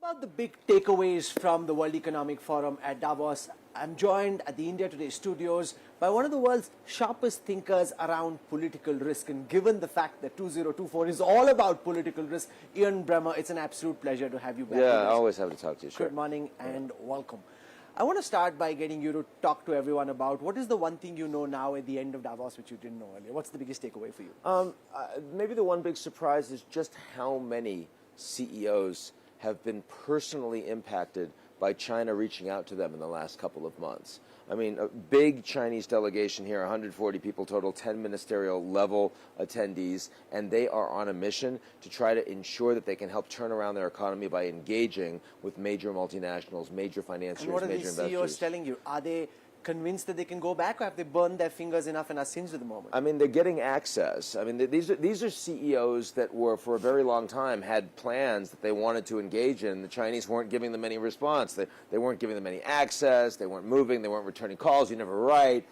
About the big takeaways from the World Economic Forum at Davos, I'm joined at the India Today studios by one of the world's sharpest thinkers around political risk. And given the fact that 2024 is all about political risk, Ian Bremmer, it's an absolute pleasure to have you back. Yeah, I always have to talk to you. Sure. Good morning and welcome. I want to start by getting you to talk to everyone about what is the one thing you know now at the end of Davos which you didn't know earlier. What's the biggest takeaway for you? Maybe the one big surprise is just how many CEOs have been personally impacted by China reaching out to them in the last couple of months. I mean, a big Chinese delegation here, 140 people total, 10 ministerial level attendees, and they are on a mission to try to ensure that they can help turn around their economy by engaging with major multinationals, major financiers, and what are major these investors. CEOs telling you? Are they convinced that they can go back, or have they burned their fingers enough and are singed at the moment? I mean, they're getting access. I mean, these are CEOs that were, for a very long time, had plans that they wanted to engage in. The Chinese weren't giving them any response. They weren't giving them any access. They weren't moving. They weren't returning calls. You never write.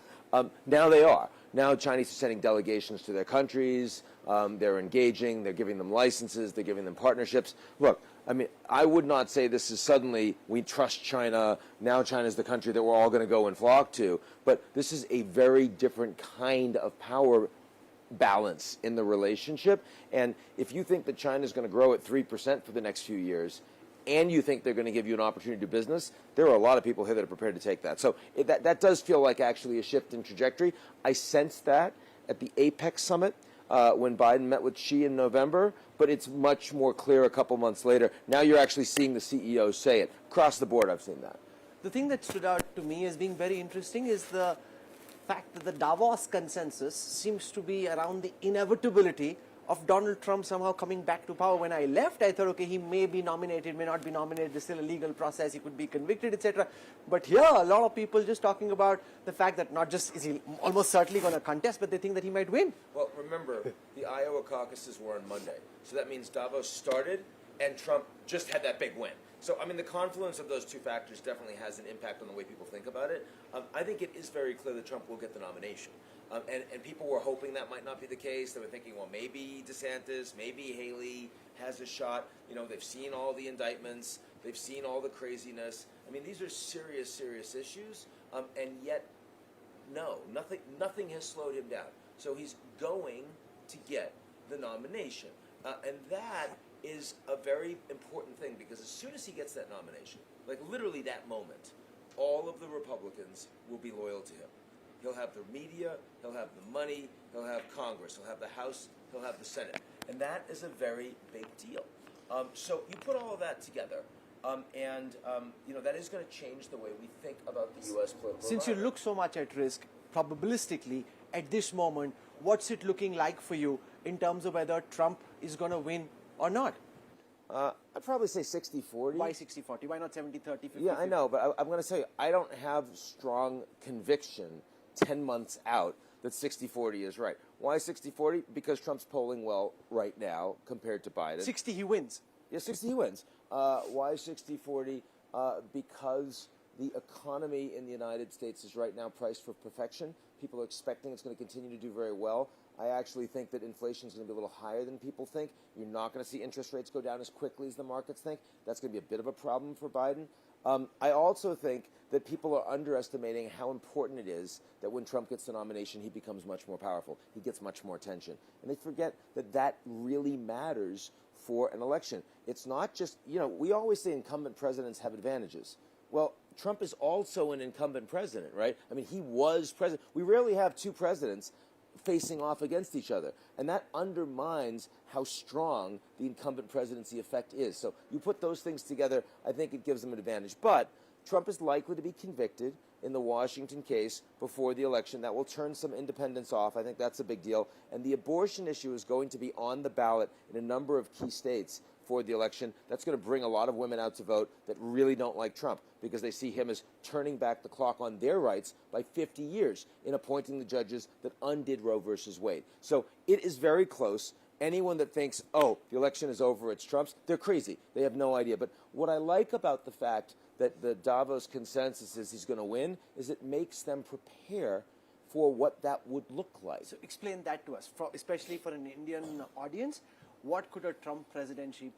Now they are. Now Chinese are sending delegations to their countries. They're engaging. They're giving them licenses. They're giving them partnerships. Look, I mean, I would not say this is suddenly we trust China. Now China's the country that we're all going to go and flock to. But this is a very different kind of power balance in the relationship. And if you think that China's going to grow at 3% for the next few years, and you think they're going to give you an opportunity to do business, there are a lot of people here that are prepared to take that. So that does feel like actually a shift in trajectory. I sensed that at the APEC summit when Biden met with Xi in November, but it's much more clear a couple months later. Now you're actually seeing the CEOs say it. Across the board, I've seen that. The thing that stood out to me as being very interesting is the fact that the Davos consensus seems to be around the inevitability of Donald Trump somehow coming back to power. When I left, I thought, okay, he may be nominated, may not be nominated, there's still a legal process, he could be convicted, etc. But here, a lot of people just talking about the fact that not just is he almost certainly going to contest, but they think that he might win. Well, remember, the Iowa caucuses were on Monday. So that means Davos started, and Trump just had that big win. So, I mean, the confluence of those two factors definitely has an impact on the way people think about it. I think it is very clear that Trump will get the nomination. And people were hoping that might not be the case. They were thinking, well, maybe DeSantis, maybe Haley has a shot. You know, they've seen all the indictments. They've seen all the craziness. I mean, these are serious, serious issues. And yet, no, nothing has slowed him down. So he's going to get the nomination. And that is a very important thing, because as soon as he gets that nomination, like literally that moment, all of the Republicans will be loyal to him. He'll have the media, he'll have the money, he'll have Congress, he'll have the House, he'll have the Senate. And that is a very big deal. So you put all of that together, you know, that is going to change the way we think about the U.S. political Since you look so much at risk, probabilistically, at this moment, what's it looking like for you in terms of whether Trump is going to win or not? I'd probably say 60-40. Why 60-40? Why not 70-30, 50-50? Yeah, I know, but I'm going to tell you, I don't have strong conviction 10 months out that 60-40 is right. Why 60-40? Because Trump's polling well right now compared to Biden. 60 he wins. Yeah, 60 he wins. Why 60-40? Because the economy in the United States is right now priced for perfection. People are expecting it's going to continue to do very well. I actually think that inflation is going to be a little higher than people think. You're not going to see interest rates go down as quickly as the markets think. That's going to be a bit of a problem for Biden. I also think that people are underestimating how important it is that when Trump gets the nomination, he becomes much more powerful. He gets much more attention. And they forget that that really matters for an election. It's not just, you know, we always say incumbent presidents have advantages. Well, Trump is also an incumbent president, right? I mean, he was president. We rarely have two presidents facing off against each other. And that undermines how strong the incumbent presidency effect is. So you put those things together, I think it gives them an advantage. But Trump is likely to be convicted in the Washington case before the election. That will turn some independents off. I think that's a big deal. And the abortion issue is going to be on the ballot in a number of key states for the election. That's going to bring a lot of women out to vote that really don't like Trump, because they see him as turning back the clock on their rights by 50 years in appointing the judges that undid Roe versus Wade. So it is very close. Anyone that thinks, oh, the election is over, it's Trump's, they're crazy. They have no idea. But what I like about the fact that the Davos consensus is he's going to win is it makes them prepare for what that would look like. So explain that to us, especially for an Indian audience. what could a Trump presidency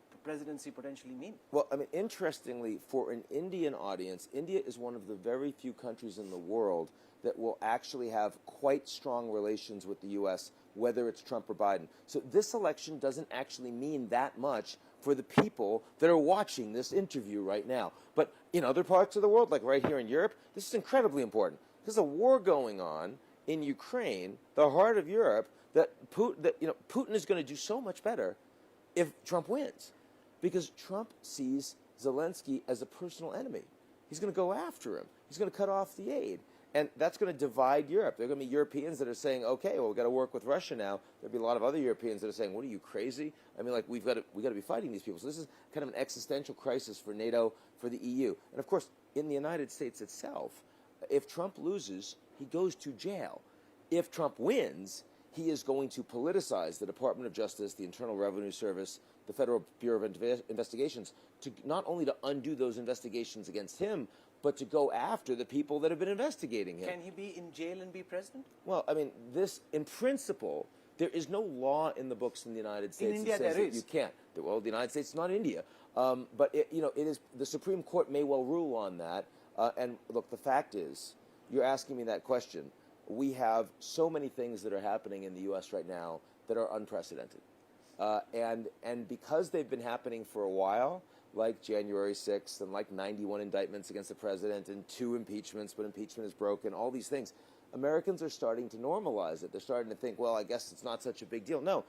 potentially mean? Well, I mean, interestingly, for an Indian audience, India is one of the very few countries in the world that will actually have quite strong relations with the U.S., whether it's Trump or Biden. So this election doesn't actually mean that much for the people that are watching this interview right now. But in other parts of the world, like right here in Europe, this is incredibly important. There's a war going on in Ukraine, the heart of Europe, that Putin is going to do so much better if Trump wins, because Trump sees Zelensky as a personal enemy. He's going to go after him. He's going to cut off the aid. And that's going to divide Europe. There are going to be Europeans that are saying, okay, well, we've got to work with Russia now. There'll be a lot of other Europeans that are saying, what are you, crazy? I mean, like, we've got to be fighting these people. So this is kind of an existential crisis for NATO, for the EU. And, of course, in the United States itself, if Trump loses, he goes to jail. If Trump wins, he is going to politicize the Department of Justice, the Internal Revenue Service, the Federal Bureau of Investigations, to not only to undo those investigations against him, but to go after the people that have been investigating him. Can he be in jail and be president? Well, I mean, in principle, there is no law in the books in the United States India, that says there that is. you can't. Well, the United States is not India. But, it is, the Supreme Court may well rule on that. And look, the fact is, you're asking me that question. We have so many things that are happening in the U.S. right now that are unprecedented. And because they've been happening for a while, like January 6th and like 91 indictments against the president and 2 impeachments, but impeachment is broken, all these things, Americans are starting to normalize it. They're starting to think, well, I guess it's not such a big deal. No,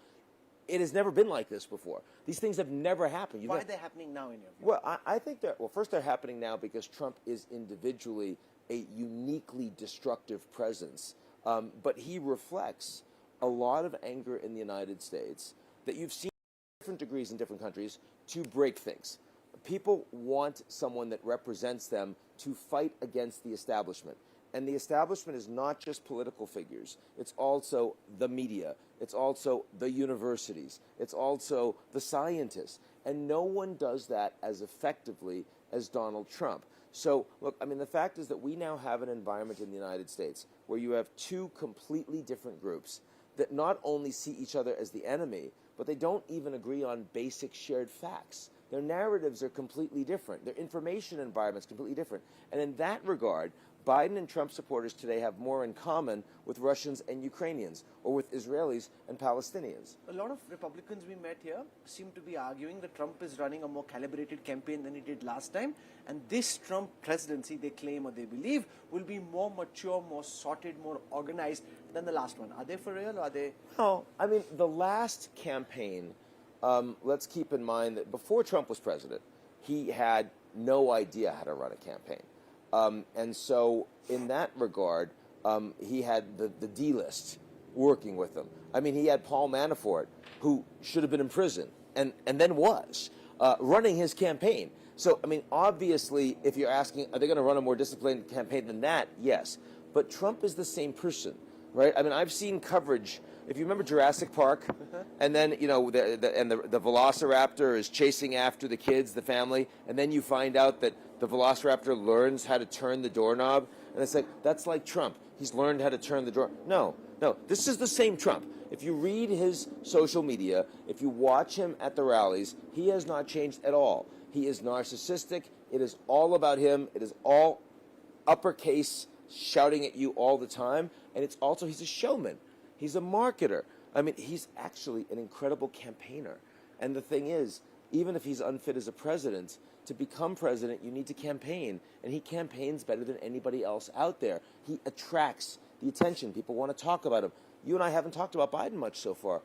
it has never been like this before. These things have never happened. Why are they happening now in your view? Well, I think first they're happening now because Trump is individually a uniquely destructive presence. But he reflects a lot of anger in the United States that you've seen in different degrees in different countries to break things. People want someone that represents them to fight against the establishment. And the establishment is not just political figures. It's also the media. It's also the universities. It's also the scientists. And no one does that as effectively as Donald Trump. So, look, I mean, the fact is that we now have an environment in the United States where you have 2 completely different groups that not only see each other as the enemy, but they don't even agree on basic shared facts. Their narratives are completely different. Their information environment is completely different. And in that regard, Biden and Trump supporters today have more in common with Russians and Ukrainians, or with Israelis and Palestinians. A lot of Republicans we met here seem to be arguing that Trump is running a more calibrated campaign than he did last time, and this Trump presidency, they claim or they believe, will be more mature, more sorted, more organized than the last one. Are they for real, or are they? No, I mean, the last campaign, let's keep in mind that before Trump was president, he had no idea how to run a campaign. And so in that regard, he had the D-list working with him. I mean, he had Paul Manafort, who should have been in prison, and then was, running his campaign. So, I mean, obviously, if you're asking, are they going to run a more disciplined campaign than that? Yes. But Trump is the same person, right? I mean, I've seen coverage. If you remember Jurassic Park, and then, the Velociraptor is chasing after the kids, the family, and then you find out that the Velociraptor learns how to turn the doorknob, and it's like, that's like Trump. He's learned how to turn the door. No, this is the same Trump. If you read his social media, if you watch him at the rallies, he has not changed at all. He is narcissistic. It is all about him. It is all uppercase, shouting at you all the time, and it's also, he's a showman. He's a marketer. I mean, he's actually an incredible campaigner. And the thing is, even if he's unfit as a president, to become president, you need to campaign. And he campaigns better than anybody else out there. He attracts the attention. People want to talk about him. You and I haven't talked about Biden much so far.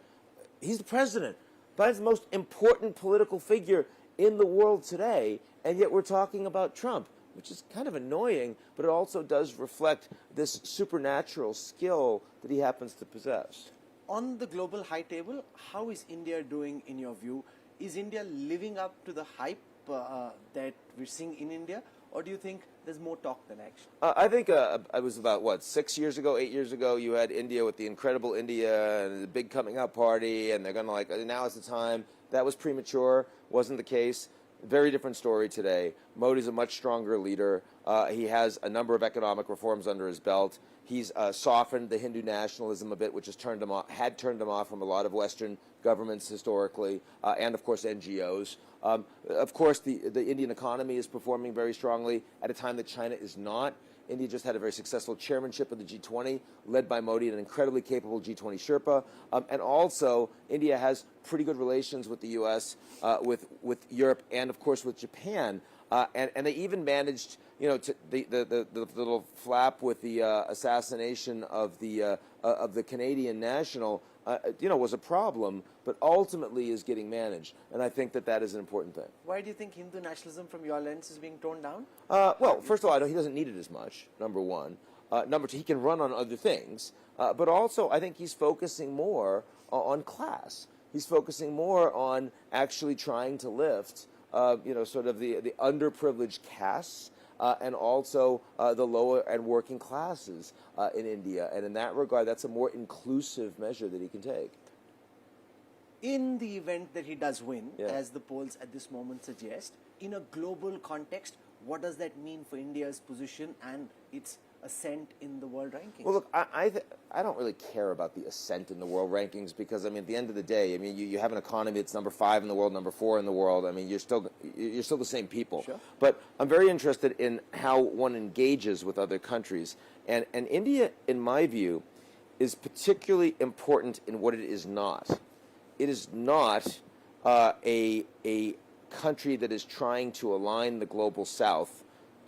He's the president. Biden's the most important political figure in the world today, and yet we're talking about Trump, which is kind of annoying, but it also does reflect this supernatural skill that he happens to possess. On the global high table, how is India doing in your view? Is India living up to the hype that we're seeing in India, or do you think there's more talk than action? I think it was about, 8 years ago, you had India with the incredible India and the big coming up party, and they're going to now is the time. That was premature, wasn't the case. Very different story today. Modi's a much stronger leader. He has a number of economic reforms under his belt. He's softened the Hindu nationalism a bit, which has turned him off from a lot of Western governments historically, and of course NGOs. Of course, the Indian economy is performing very strongly at a time that China is not. India just had a very successful chairmanship of the G20, led by Modi, an incredibly capable G20 Sherpa. And also, India has pretty good relations with the U.S., with Europe, and of course with Japan. And they even managed, the little flap with the assassination of the Canadian national, was a problem, but ultimately is getting managed. And I think that is an important thing. Why do you think Hindu nationalism, from your lens, is being toned down? Well, first of all, I know he doesn't need it as much, number one. Number two, he can run on other things. But also, I think he's focusing more on class. He's focusing more on actually trying to lift, sort of the underprivileged castes, and also the lower and working classes in India. And in that regard, that's a more inclusive measure that he can take. In the event that he does win, as the polls at this moment suggest, in a global context, what does that mean for India's position and its ascent in the world rankings? Well, look, I don't really care about the ascent in the world rankings because, at the end of the day, you have an economy that's number 5 in the world, number 4 in the world. You're still the same people. Sure. But I'm very interested in how one engages with other countries. And India, in my view, is particularly important in what it is not. It is not a country that is trying to align the global south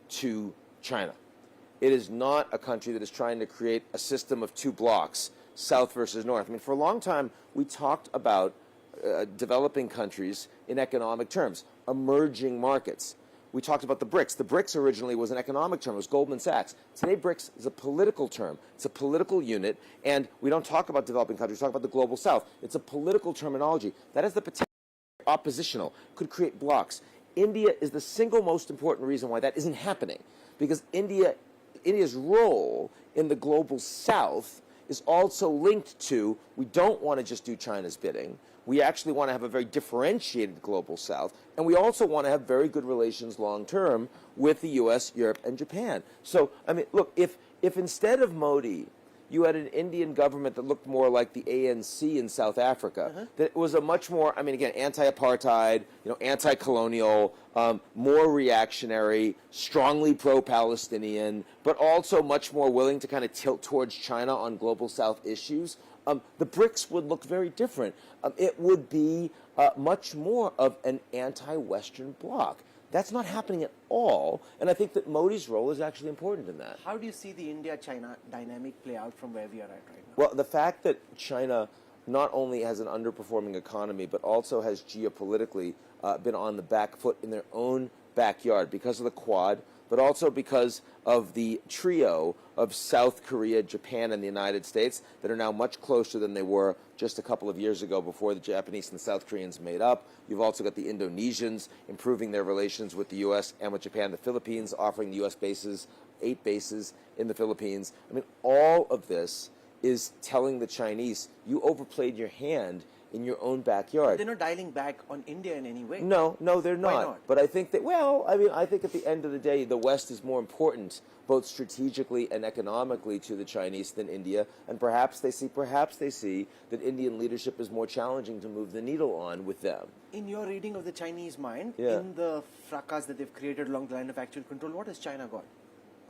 to China. It is not a country that is trying to create a system of 2 blocks, south versus north. For a long time, we talked about developing countries in economic terms, emerging markets. We talked about the BRICS. The BRICS originally was an economic term. It was Goldman Sachs. Today, BRICS is a political term. It's a political unit, and we don't talk about developing countries. We talk about the global south. It's a political terminology. That has the potential to be oppositional, could create blocks. India is the single most important reason why that isn't happening, because India's role in the global south is also linked to, we don't want to just do China's bidding. We actually want to have a very differentiated global south, and we also want to have very good relations long term with the U.S., Europe, and Japan. So, look, if instead of Modi, you had an Indian government that looked more like the ANC in South Africa, that was a much more, again, anti-apartheid, anti-colonial, more reactionary, strongly pro-Palestinian, but also much more willing to kind of tilt towards China on global South issues, the BRICS would look very different. It would be much more of an anti-Western bloc. That's not happening at all, and I think that Modi's role is actually important in that. How do you see the India-China dynamic play out from where we are at right now? Well, the fact that China not only has an underperforming economy, but also has geopolitically been on the back foot in their own backyard because of the Quad, but also because of the trio of South Korea, Japan, and the United States that are now much closer than they were just a couple of years ago before the Japanese and the South Koreans made up. You've also got the Indonesians improving their relations with the U.S. and with Japan. The Philippines offering the U.S. bases, 8 bases in the Philippines. All of this is telling the Chinese, you overplayed your hand in your own backyard. They're not dialing back on India in any way. No, they're not. Why not? But I think that, I think at the end of the day, the West is more important, both strategically and economically, to the Chinese than India. And perhaps they see that Indian leadership is more challenging to move the needle on with them. In your reading of the Chinese mind, in the fracas that they've created along the line of actual control, what has China got?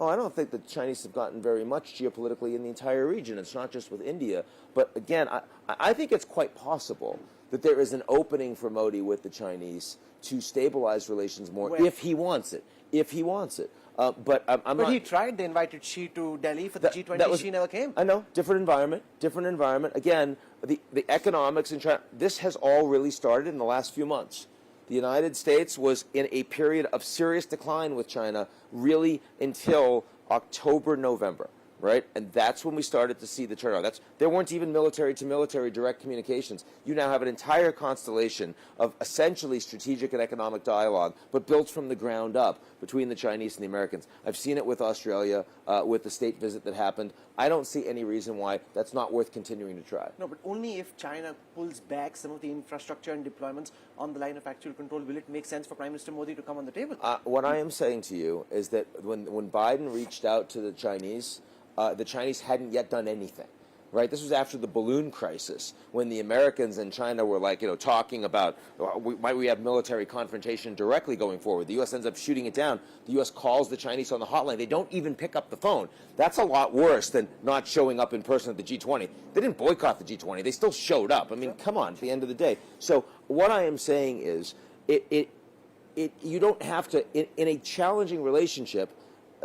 Oh, I don't think the Chinese have gotten very much geopolitically in the entire region. It's not just with India. But again, I think it's quite possible that there is an opening for Modi with the Chinese to stabilize relations more if he wants it. If he wants it. But he tried. They invited Xi to Delhi for the G20. Xi never came. I know. Different environment. Again, the economics in China, this has all really started in the last few months. The United States was in a period of serious decline with China really until October, November. right? And that's when we started to see the turnaround. There weren't even military-to-military direct communications. You now have an entire constellation of essentially strategic and economic dialogue, but built from the ground up between the Chinese and the Americans. I've seen it with Australia, with the state visit that happened. I don't see any reason why that's not worth continuing to try. No, but only if China pulls back some of the infrastructure and deployments on the line of actual control will it make sense for Prime Minister Modi to come on the table. What I am saying to you is that when Biden reached out to the Chinese hadn't yet done anything. Right, this was after the balloon crisis, when the Americans and China were like, talking about might we have military confrontation directly going forward. The U.S. ends up shooting it down. The U.S. calls the Chinese on the hotline. They don't even pick up the phone. That's a lot worse than not showing up in person at the G20. They didn't boycott the G20. They still showed up. I mean, come on, at the end of the day. So what I am saying is, you don't have to, in a challenging relationship,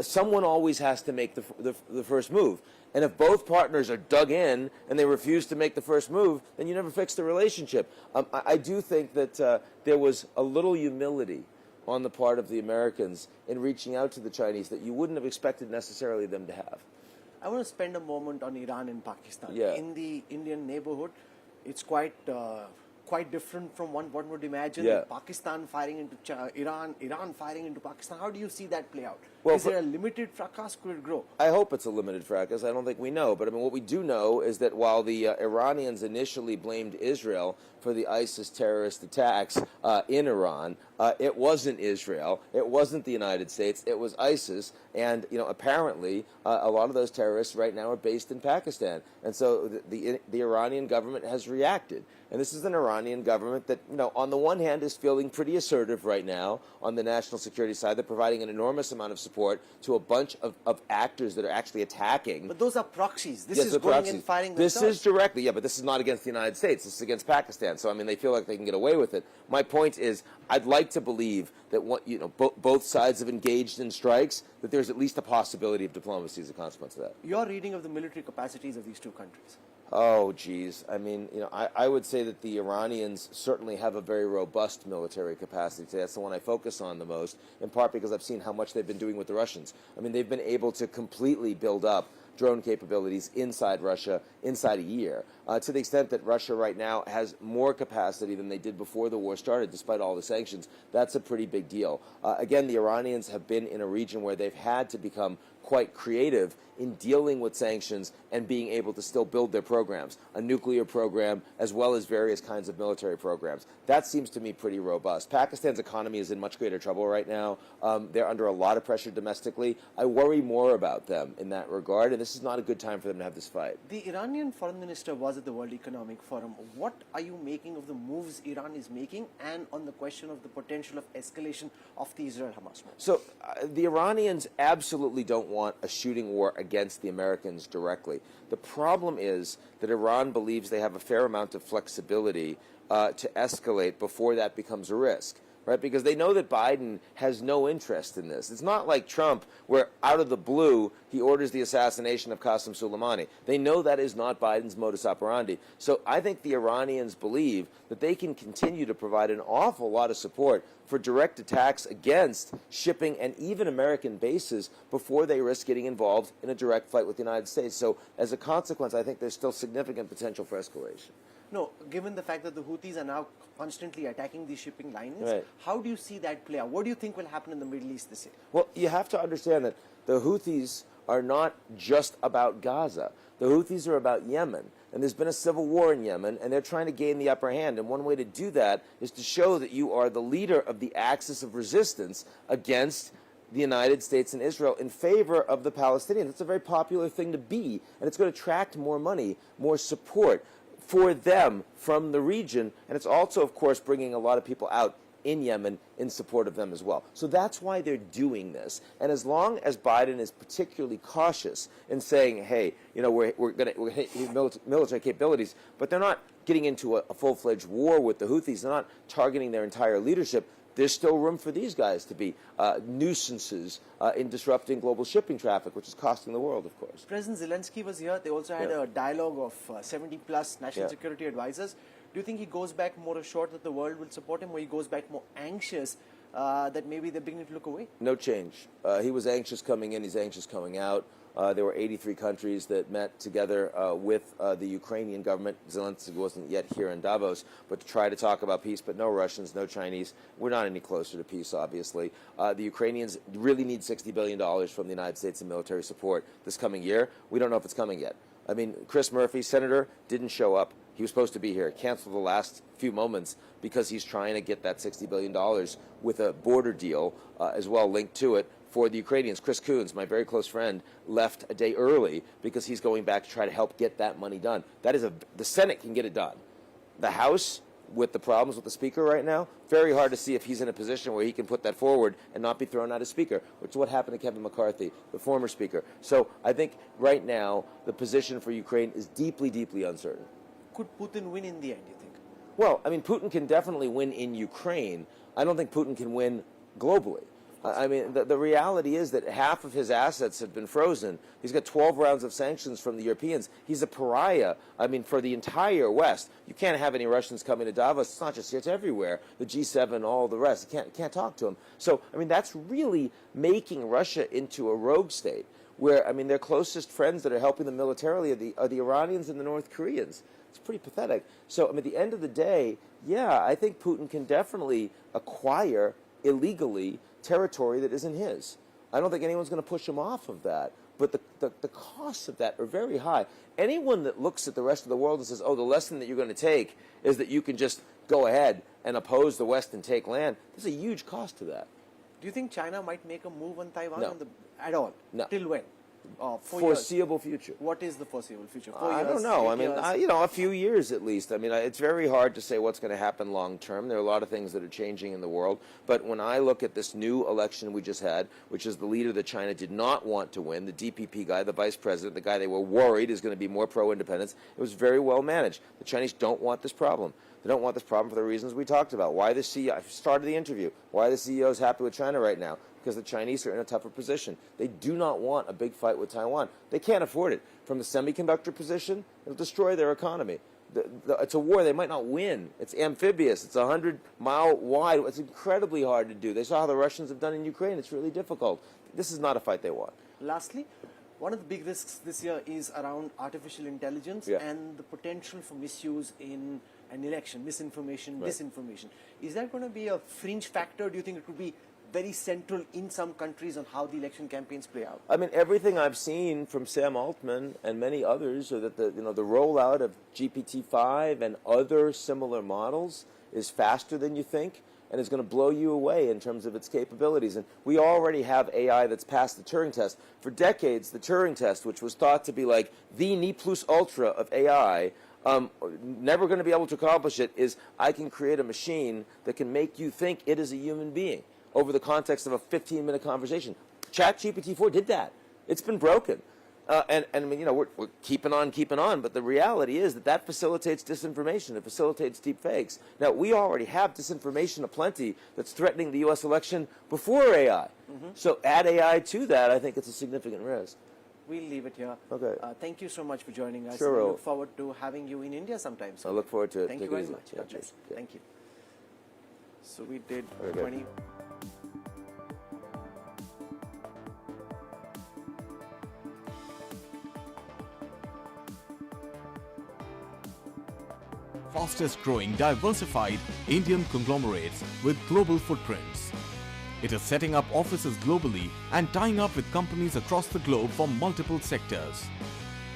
someone always has to make the first move. And if both partners are dug in and they refuse to make the first move, then you never fix the relationship. I do think that there was a little humility on the part of the Americans in reaching out to the Chinese that you wouldn't have expected necessarily them to have. I want to spend a moment on Iran and Pakistan. Yeah. In the Indian neighborhood, it's quite different from one one would imagine. Yeah. Pakistan firing into Iran, Iran firing into Pakistan. How do you see that play out? Well, is it a limited fracas? Could it grow? I hope it's a limited fracas. I don't think we know. But I mean, what we do know is that while the Iranians initially blamed Israel for the ISIS terrorist attacks in Iran, it wasn't Israel. It wasn't the United States. It was ISIS. And, apparently a lot of those terrorists right now are based in Pakistan. And so the Iranian government has reacted. And this is an Iranian government that, on the one hand is feeling pretty assertive right now on the national security side. They're providing an enormous amount of support to a bunch of actors that are actually attacking. But those are proxies. This Yes, is the going proxies. and firing This themselves. is directly, yeah, but this is not against the United States. This is against Pakistan. So, I mean, they feel like they can get away with it. My point is, I'd like to believe that both sides have engaged in strikes, that there's at least a possibility of diplomacy as a consequence of that. Your reading of the military capacities of these two countries? Oh, geez. I mean, I would say that the Iranians certainly have a very robust military capacity today. That's the one I focus on the most, in part because I've seen how much they've been doing with the Russians. I mean, they've been able to completely build up drone capabilities inside Russia inside a year, to the extent that Russia right now has more capacity than they did before the war started, despite all the sanctions. That's a pretty big deal. Again, the Iranians have been in a region where they've had to become quite creative in dealing with sanctions and being able to still build their programs, a nuclear program as well as various kinds of military programs. That seems to me pretty robust. Pakistan's economy is in much greater trouble right now. They're under a lot of pressure domestically. I worry more about them in that regard, and this is not a good time for them to have this fight. The Iranian foreign minister was at the World Economic Forum. What are you making of the moves Iran is making and on the question of the potential of escalation of the Israel Hamas move? So the Iranians absolutely don't want a shooting war against the Americans directly. The problem is that Iran believes they have a fair amount of flexibility to escalate before that becomes a risk. Right, because they know that Biden has no interest in this. It's not like Trump, where out of the blue he orders the assassination of Qasem Soleimani. They know that is not Biden's modus operandi. So I think the Iranians believe that they can continue to provide an awful lot of support for direct attacks against shipping and even American bases before they risk getting involved in a direct fight with the United States. So as a consequence, I think there's still significant potential for escalation. No, given the fact that the Houthis are now constantly attacking these shipping lines, right. How do you see that play out? What do you think will happen in the Middle East this year? Well, you have to understand that the Houthis are not just about Gaza. The Houthis are about Yemen. And there's been a civil war in Yemen, and they're trying to gain the upper hand. And one way to do that is to show that you are the leader of the axis of resistance against the United States and Israel in favor of the Palestinians. It's a very popular thing to be, and it's going to attract more money, more support for them from the region, and it's also, of course, bringing a lot of people out in Yemen in support of them as well. So that's why they're doing this. And as long as Biden is particularly cautious in saying, hey, we're going to hit military capabilities, but they're not getting into a full-fledged war with the Houthis, they're not targeting their entire leadership, there's still room for these guys to be nuisances in disrupting global shipping traffic, which is costing the world, of course. President Zelensky was here. They also had a dialogue of 70-plus national security advisors. Do you think he goes back more assured that the world will support him, or he goes back more anxious that maybe they're beginning to look away? No change. He was anxious coming in. He's anxious coming out. There were 83 countries that met together with the Ukrainian government. Zelensky wasn't yet here in Davos, but to try to talk about peace, but no Russians, no Chinese. We're not any closer to peace, obviously. The Ukrainians really need $60 billion from the United States in military support this coming year. We don't know if it's coming yet. I mean, Chris Murphy, senator, didn't show up. He was supposed to be here, canceled the last few moments because he's trying to get that $60 billion with a border deal as well linked to it for the Ukrainians. Chris Coons, my very close friend, left a day early because he's going back to try to help get that money done. That is the Senate can get it done. The House, with the problems with the Speaker right now, very hard to see if he's in a position where he can put that forward and not be thrown out as Speaker, which is what happened to Kevin McCarthy, the former Speaker. So I think right now the position for Ukraine is deeply, deeply uncertain. Could Putin win in the end, you think? Well, I mean, Putin can definitely win in Ukraine. I don't think Putin can win globally. I mean, the reality is that half of his assets have been frozen. He's got 12 rounds of sanctions from the Europeans. He's a pariah, I mean, for the entire West. You can't have any Russians coming to Davos. It's not just here, it's everywhere. The G7, all the rest. You can't talk to him. So, I mean, that's really making Russia into a rogue state where, I mean, their closest friends that are helping them militarily are the Iranians and the North Koreans. It's pretty pathetic. So, I mean, at the end of the day, yeah, I think Putin can definitely acquire illegally territory that isn't his. I don't think anyone's going to push him off of that. But the costs of that are very high. Anyone that looks at the rest of the world and says, oh, the lesson that you're going to take is that you can just go ahead and oppose the West and take land, there's a huge cost to that. Do you think China might make a move on Taiwan No. at all? No. Till when? 4 Foreseeable future. What is the foreseeable future? 4 I years, don't know. 8 I mean, years? a few years at least. I mean, it's very hard to say what's going to happen long term. There are a lot of things that are changing in the world. But when I look at this new election we just had, which is the leader that China did not want to win, the DPP guy, the vice president, the guy they were worried is going to be more pro-independence, it was very well managed. The Chinese don't want this problem. They don't want this problem for the reasons we talked about. Why the CEO, I started the interview, why the CEO is happy with China right now. Because the Chinese are in a tougher position. They do not want a big fight with Taiwan. They can't afford it. From the semiconductor position, it'll destroy their economy. It's a war they might not win. It's amphibious. It's 100-mile wide. It's incredibly hard to do. They saw how the Russians have done in Ukraine. It's really difficult. This is not a fight they want. Lastly, one of the big risks this year is around artificial intelligence and the potential for misuse in an election, misinformation, disinformation. Is that going to be a fringe factor? Do you think it could be very central in some countries on how the election campaigns play out? I mean, everything I've seen from Sam Altman and many others are that the rollout of GPT-5 and other similar models is faster than you think and is going to blow you away in terms of its capabilities. And we already have AI that's passed the Turing test. For decades, the Turing test, which was thought to be like the ne plus ultra of AI, never going to be able to accomplish it, is I can create a machine that can make you think it is a human being over the context of a 15-minute conversation. ChatGPT-4 did that. It's been broken. And I mean, we're keeping on, but the reality is that facilitates disinformation. It facilitates deep fakes. Now, we already have disinformation aplenty that's threatening the U.S. election before AI. So add AI to that, I think it's a significant risk. We'll leave it here. Okay. Thank you so much for joining us. Sure. We look forward to having you in India sometime soon. I look forward to it. Thank Take you it very easy. much. Yeah, God bless. cheers. Yeah. Thank you. So we did Very good. 20... Fastest growing diversified Indian conglomerates with global footprints. It is setting up offices globally and tying up with companies across the globe from multiple sectors.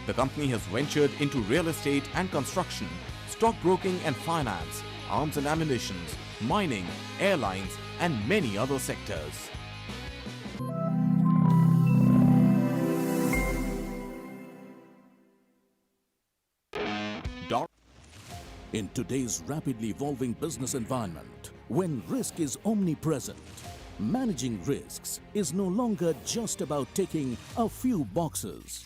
The company has ventured into real estate and construction, stockbroking and finance, arms and ammunition, mining, airlines and many other sectors. In today's rapidly evolving business environment, when risk is omnipresent, managing risks is no longer just about ticking a few boxes.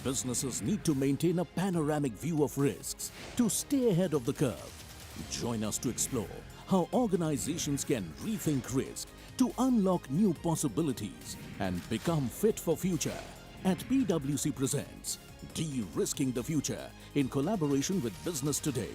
Businesses need to maintain a panoramic view of risks to stay ahead of the curve. Join us to explore how organizations can rethink risk to unlock new possibilities and become fit for future. At PwC presents De-Risking the Future in collaboration with Business Today.